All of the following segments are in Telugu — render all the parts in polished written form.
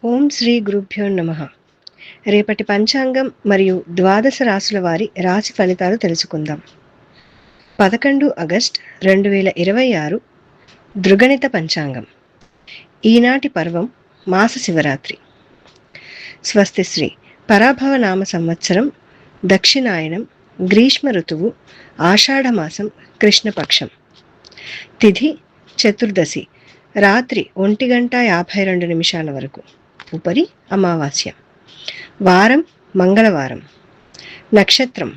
ఓం శ్రీ గురుభ్యో నమః. రేపటి పంచాంగం మరియు ద్వాదశ రాశుల వారి రాశి ఫలితాలు తెలుసుకుందాం. 11 ఆగస్టు 2026 దృగణిత పంచాంగం. ఈనాటి పర్వం మాస శివరాత్రి. స్వస్తి శ్రీ పరాభవ నామ సంవత్సరం, దక్షిణాయనం, గ్రీష్మ ఋతువు, ఆషాఢమాసం, కృష్ణపక్షం. తిథి చతుర్దశి, రాత్రి 1:52 వరకు. ఉపరి అమావాస్య. వారం మంగళవారం. నక్షత్రం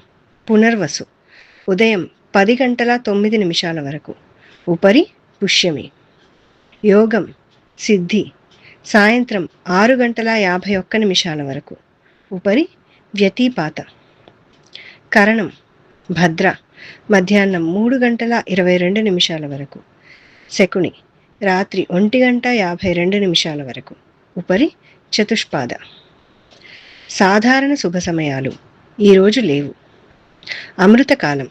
పునర్వసు, ఉదయం 10:09 వరకు. ఉపరి పుష్యమి. యోగం సిద్ధి, సాయంత్రం 6:51 వరకు. ఉపరి వ్యతిపాత. కరణం భద్ర, మధ్యాహ్నం 3:22 వరకు. శకుని, రాత్రి 1:52 వరకు. ఉపరి చతుష్పాద. సాధారణ శుభ సమయాలు ఈరోజు లేవు. అమృతకాలం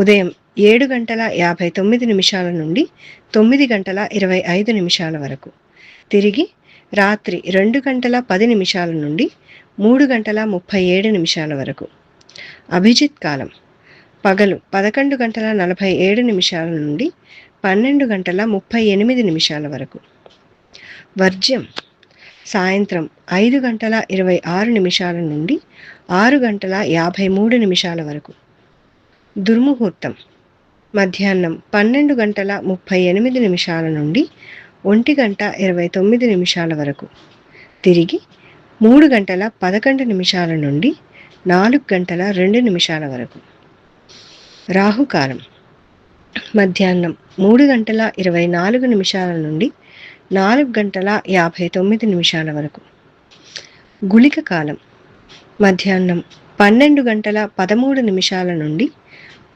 ఉదయం 7:59 నుండి 9:25 వరకు. తిరిగి రాత్రి 2:10 నుండి 3:37 వరకు. అభిజిత్ కాలం పగలు 11:47 నుండి 12:38 వరకు. వర్జ్యం సాయంత్రం 5:26 నుండి 6:53 వరకు. దుర్ముహూర్తం మధ్యాహ్నం 12:38 నుండి 1:29 వరకు. తిరిగి 3:11 నుండి 4:02 వరకు. రాహుకాలం మధ్యాహ్నం 3:24 నుండి 4:59 వరకు. గుళిక కాలం మధ్యాహ్నం 12:13 నుండి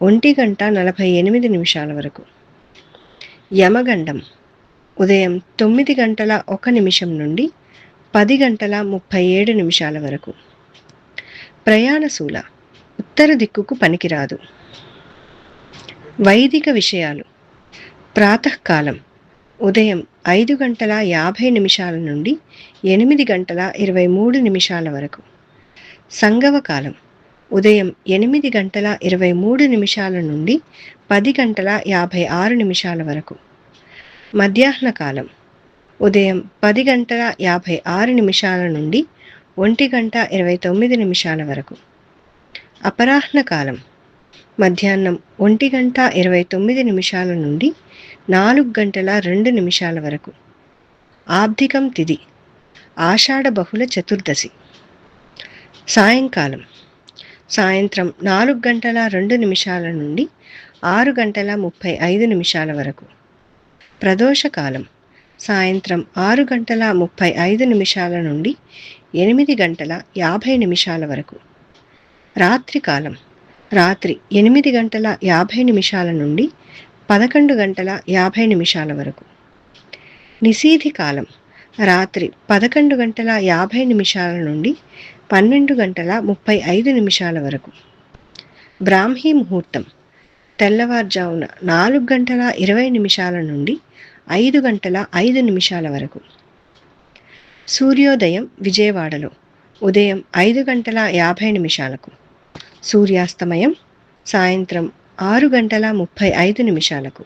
1:48 వరకు. యమగండం ఉదయం 9:01 నుండి 10:37 వరకు. ప్రయాణశూల ఉత్తర దిక్కుకు పనికిరాదు. వైదిక విషయాలు ప్రాతకాలం ఉదయం 5:50 నుండి 8:23 వరకు. సంగవకాలం ఉదయం 8:23 నుండి 10:56 వరకు. మధ్యాహ్న కాలం ఉదయం 10:56 నుండి 1:29 వరకు. అపరాహ్న కాలం మధ్యాహ్నం 1:29 నుండి 4:02 వరకు. ఆబ్దికం తిథి ఆషాఢ బహుళ చతుర్దశి. సాయంకాలం సాయంత్రం 4:02 నుండి 6:35 వరకు. ప్రదోషకాలం సాయంత్రం 6:35 నుండి 8:50 వరకు. రాత్రికాలం రాత్రి 8:50 నుండి 11:50 వరకు. నిశీధి కాలం రాత్రి 11:50 నుండి 12:35 వరకు. బ్రాహ్మీ ముహూర్తం తెల్లవారుజామున 4:20 నుండి 5:05 వరకు. సూర్యోదయం విజయవాడలో ఉదయం 5:50. సూర్యాస్తమయం సాయంత్రం 6:35.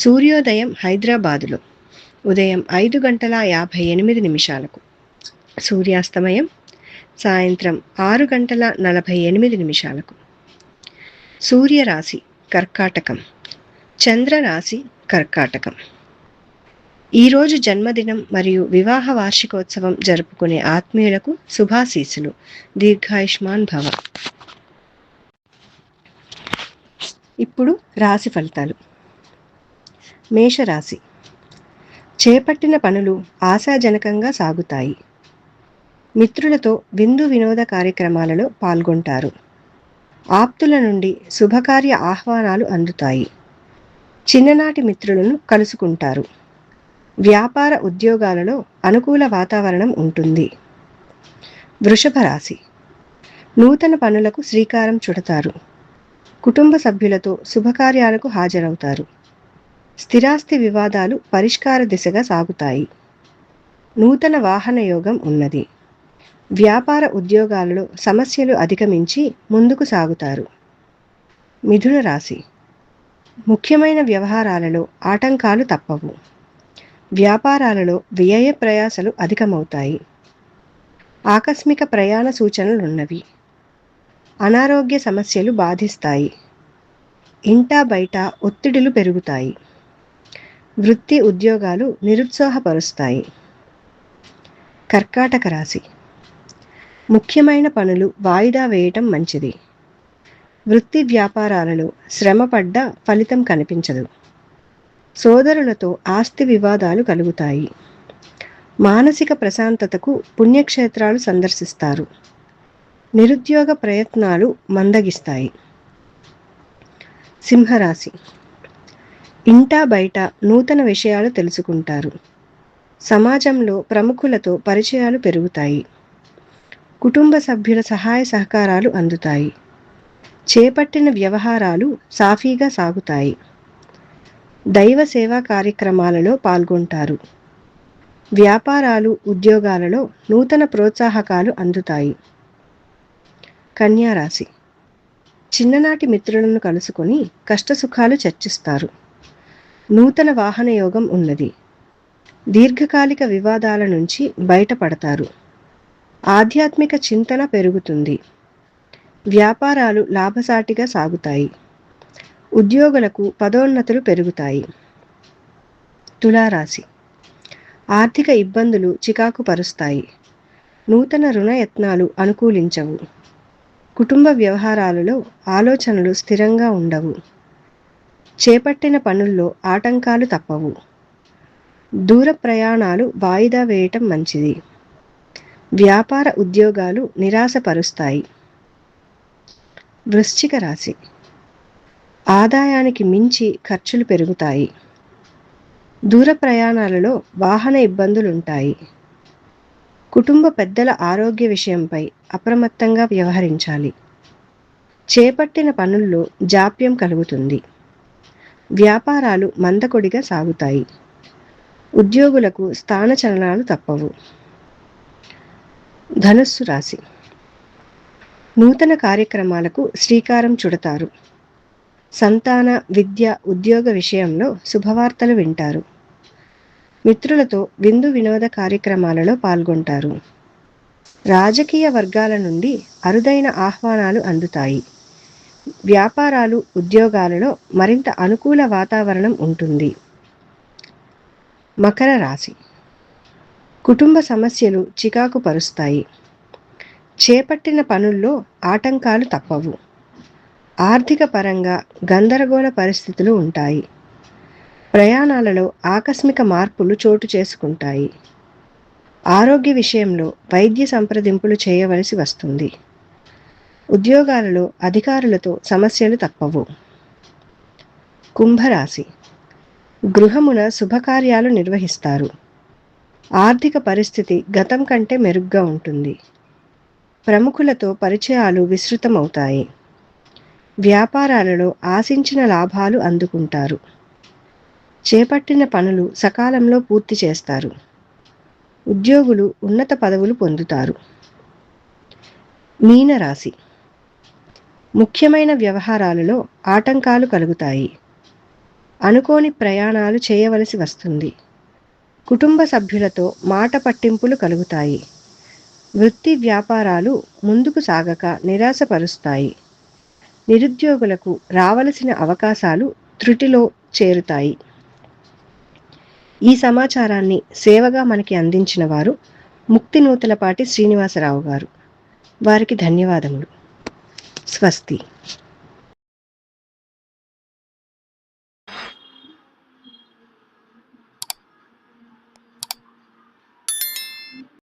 సూర్యోదయం హైదరాబాదులో ఉదయం 5:58. సూర్యాస్తమయం సాయంత్రం 6:48. సూర్యరాశి కర్కాటకం, చంద్రరాశి కర్కాటకం. ఈరోజు జన్మదినం మరియు వివాహ వార్షికోత్సవం జరుపుకునే ఆత్మీయులకు శుభాశీస్సులు. దీర్ఘాయుష్మాన్ భవ. ఇప్పుడు రాశి ఫలితాలు. మేషరాశి చేపట్టిన పనులు ఆశాజనకంగా సాగుతాయి. మిత్రులతో విందు వినోద కార్యక్రమాలలో పాల్గొంటారు. ఆప్తుల నుండి శుభకార్య ఆహ్వానాలు అందుతాయి. చిన్ననాటి మిత్రులను కలుసుకుంటారు. వ్యాపార ఉద్యోగాలలో అనుకూల వాతావరణం ఉంటుంది. వృషభ రాశి నూతన పనులకు శ్రీకారం చుడతారు. కుటుంబ సభ్యులతో శుభకార్యాలకు హాజరవుతారు. స్థిరాస్తి వివాదాలు పరిష్కార దిశగా సాగుతాయి. నూతన వాహన యోగం ఉన్నది. వ్యాపార ఉద్యోగాలలో సమస్యలు అధిగమించి ముందుకు సాగుతారు. మిథున రాశి. ముఖ్యమైన వ్యవహారాలలో ఆటంకాలు తప్పవు. వ్యాపారాలలో వ్యయ ప్రయాసలు అధికమవుతాయి. ఆకస్మిక ప్రయాణ సూచనలున్నవి. అనారోగ్య సమస్యలు బాధిస్తాయి. ఇంటా బయట ఒత్తిడులు పెరుగుతాయి. వృత్తి ఉద్యోగాలు నిరుత్సాహపరుస్తాయి. కర్కాటక రాశి. ముఖ్యమైన పనులు వాయిదా వేయటం మంచిది. వృత్తి వ్యాపారాలలో శ్రమపడ్డ ఫలితం కనిపించదు. సోదరులతో ఆస్తి వివాదాలు కలుగుతాయి. మానసిక ప్రశాంతతకు పుణ్యక్షేత్రాలు సందర్శిస్తారు. నిరుద్యోగ ప్రయత్నాలు మందగిస్తాయి. సింహరాశి. ఇంటా బయట నూతన విషయాలు తెలుసుకుంటారు. సమాజంలో ప్రముఖులతో పరిచయాలు పెరుగుతాయి. కుటుంబ సభ్యుల సహాయ సహకారాలు అందుతాయి. చేపట్టిన వ్యవహారాలు సాఫీగా సాగుతాయి. దైవ సేవా కార్యక్రమాలలో పాల్గొంటారు. వ్యాపారాలు ఉద్యోగాలలో నూతన ప్రోత్సాహకాలు అందుతాయి. కన్యా రాశి. చిన్ననాటి మిత్రులను కలుసుకొని కష్టసుఖాలు చర్చిస్తారు. నూతన వాహన యోగం ఉన్నది. దీర్ఘకాలిక వివాదాల నుంచి బయటపడతారు. ఆధ్యాత్మిక చింతన పెరుగుతుంది. వ్యాపారాలు లాభసాటిగా సాగుతాయి. ఉద్యోగులకు పదోన్నతులు పెరుగుతాయి. తులారాశి. ఆర్థిక ఇబ్బందులు చికాకు పరుస్తాయి. నూతన రుణ యత్నాలు అనుకూలించవు. కుటుంబ వ్యవహారాలలో ఆలోచనలు స్థిరంగా ఉండవు. చేపట్టిన పనుల్లో ఆటంకాలు తప్పవు. దూర ప్రయాణాలు వాయిదా వేయటం మంచిది. వ్యాపార ఉద్యోగాలు నిరాశపరుస్తాయి. వృశ్చిక రాశి. ఆదాయానికి మించి ఖర్చులు పెరుగుతాయి. దూర ప్రయాణాలలో వాహన ఇబ్బందులుంటాయి. కుటుంబ పెద్దల ఆరోగ్య విషయంపై అప్రమత్తంగా వ్యవహరించాలి. చేపట్టిన పనుల్లో జాప్యం కలుగుతుంది. వ్యాపారాలు మందకొడిగా సాగుతాయి. ఉద్యోగులకు స్థానచలనాలు తప్పవు. ధనుస్సు రాశి. నూతన కార్యక్రమాలకు శ్రీకారం చుడతారు. సంతాన విద్య ఉద్యోగ విషయంలో శుభవార్తలు వింటారు. మిత్రులతో విందు వినోద కార్యక్రమాలలో పాల్గొంటారు. రాజకీయ వర్గాల నుండి అరుదైన ఆహ్వానాలు అందుతాయి. వ్యాపారాలు ఉద్యోగాలలో మరింత అనుకూల వాతావరణం ఉంటుంది. మకర రాశి. కుటుంబ సమస్యలు చికాకు పరుస్తాయి. చేపట్టిన పనుల్లో ఆటంకాలు తప్పవు. ఆర్థిక పరంగా గందరగోళ పరిస్థితులు ఉంటాయి. ప్రయాణాలలో ఆకస్మిక మార్పులు చోటు చేసుకుంటాయి. ఆరోగ్య విషయంలో వైద్య సంప్రదింపులు చేయవలసి వస్తుంది. ఉద్యోగాలలో అధికారులతో సమస్యలు తప్పవు. కుంభరాశి. గృహమున శుభకార్యాలు నిర్వహిస్తారు. ఆర్థిక పరిస్థితి గతం కంటే మెరుగ్గా ఉంటుంది. ప్రముఖులతో పరిచయాలు విస్తృతమవుతాయి. వ్యాపారాలలో ఆశించిన లాభాలు అందుకుంటారు. చేపట్టిన పనులు సకాలంలో పూర్తి చేస్తారు. ఉద్యోగులు ఉన్నత పదవులు పొందుతారు. మీనరాశి. ముఖ్యమైన వ్యవహారాలలో ఆటంకాలు కలుగుతాయి. అనుకోని ప్రయాణాలు చేయవలసి వస్తుంది. కుటుంబ సభ్యులతో మాట పట్టింపులు కలుగుతాయి. వృత్తి వ్యాపారాలు ముందుకు సాగక నిరాశపరుస్తాయి. నిరుద్యోగులకు రావలసిన అవకాశాలు త్రుటిలో చేరుతాయి. ఈ సమాచారాన్ని సేవగా మనకి అందించిన వారు ముక్తినూతలపాటి శ్రీనివాసరావు గారు. వారికి ధన్యవాదములు. స్వస్తి.